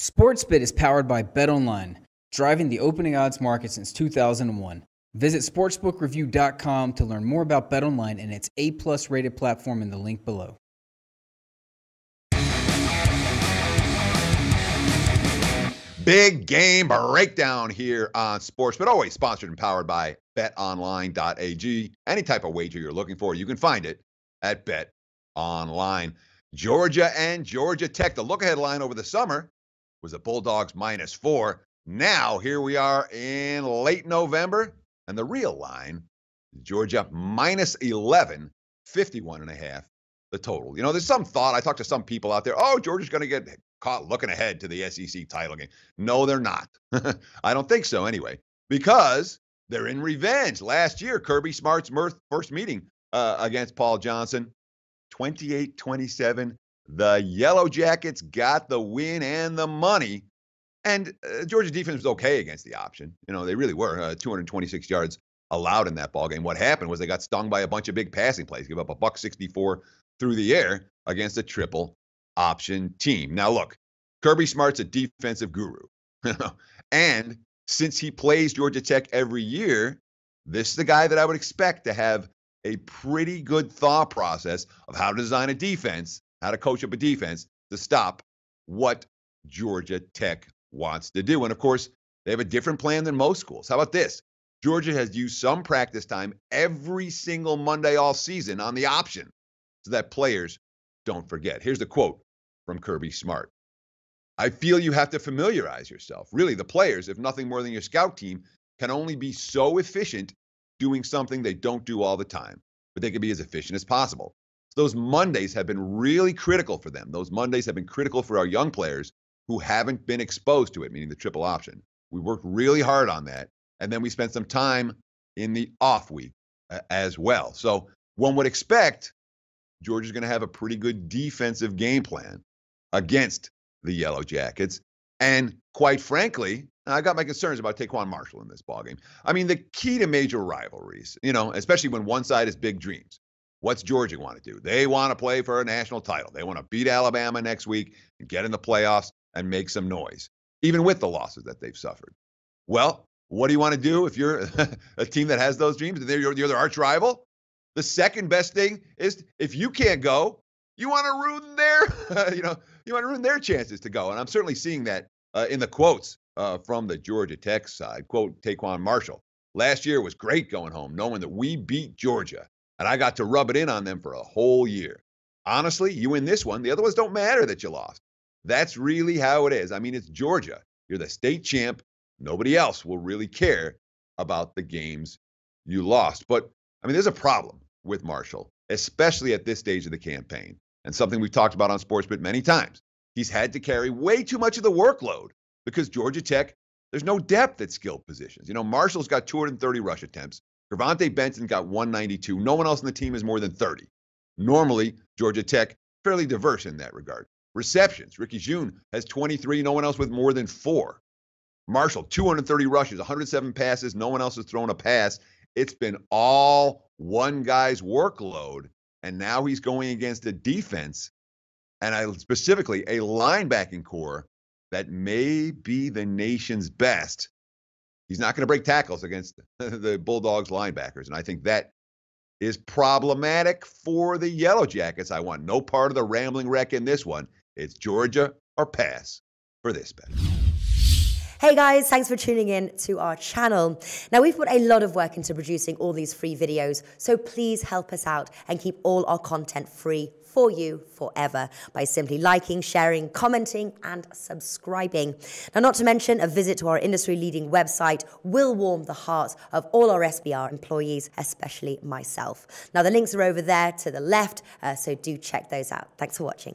Sportsbit is powered by BetOnline, driving the opening odds market since 2001. Visit sportsbookreview.com to learn more about BetOnline and its A+ rated platform in the link below. Big game breakdown here on Sports, but always sponsored and powered by betonline.ag. Any type of wager you're looking for, you can find it at BetOnline. Georgia and Georgia Tech. The look-ahead line over the summer was the Bulldogs -4. Now, here we are in late November, and the real line, Georgia -11, 51.5, the total. You know, there's some thought, I talked to some people out there, oh, Georgia's going to get caught looking ahead to the SEC title game. No, they're not. I don't think so anyway, because they're in revenge. Last year, Kirby Smart's first meeting against Paul Johnson, 28-27. The Yellow Jackets got the win and the money. And Georgia's defense was okay against the option. You know, they really were. 226 yards allowed in that ball game. What happened was they got stung by a bunch of big passing plays, give up a $164 through the air against a triple option team. Now, look, Kirby Smart's a defensive guru. And since he plays Georgia Tech every year, this is the guy that I would expect to have a pretty good thought process of how to design a defense, how to coach up a defense to stop what Georgia Tech wants to do. And of course, they have a different plan than most schools. How about this? Georgia has used some practice time every single Monday all season on the option so that players don't forget. Here's the quote from Kirby Smart. I feel you have to familiarize yourself. Really, the players, if nothing more than your scout team, can only be so efficient doing something they don't do all the time, but they can be as efficient as possible. So those Mondays have been really critical for them. Those Mondays have been critical for our young players who haven't been exposed to it, meaning the triple option. We worked really hard on that, and then we spent some time in the off week as well. So one would expect Georgia's going to have a pretty good defensive game plan against the Yellow Jackets. And quite frankly, I got my concerns about Taquan Marshall in this ballgame. I mean, the key to major rivalries, you know, especially when one side has big dreams, what's Georgia want to do? They want to play for a national title. They want to beat Alabama next week and get in the playoffs and make some noise, even with the losses that they've suffered. Well, what do you want to do if you're a team that has those dreams? You're their arch rival? The second best thing is if you can't go, you want to ruin their, you want to ruin their chances to go. And I'm certainly seeing that in the quotes from the Georgia Tech side. Quote Taquan Marshall. Last year was great going home, knowing that we beat Georgia, and I got to rub it in on them for a whole year. Honestly, you win this one. The other ones don't matter that you lost. That's really how it is. I mean, it's Georgia. You're the state champ. Nobody else will really care about the games you lost. But, I mean, there's a problem with Marshall, especially at this stage of the campaign, and something we've talked about on SportsBit many times. He's had to carry way too much of the workload because Georgia Tech, there's no depth at skilled positions. You know, Marshall's got 230 rush attempts. Gervonta Benson got 192. No one else on the team is more than 30. Normally, Georgia Tech, fairly diverse in that regard. Receptions, Ricky June has 23. No one else with more than 4. Marshall, 230 rushes, 107 passes. No one else has thrown a pass. It's been all one guy's workload, and now he's going against a defense, and specifically a linebacking core that may be the nation's best. He's not going to break tackles against the Bulldogs linebackers, and I think that is problematic for the Yellow Jackets. I want no part of the rambling wreck in this one. It's Georgia or pass for this bet. Hey guys, thanks for tuning in to our channel. Now, we've put a lot of work into producing all these free videos, so please help us out and keep all our content free for you forever by simply liking, sharing, commenting, and subscribing. Now, not to mention, a visit to our industry-leading website will warm the hearts of all our SBR employees, especially myself. Now, the links are over there to the left, so do check those out. Thanks for watching.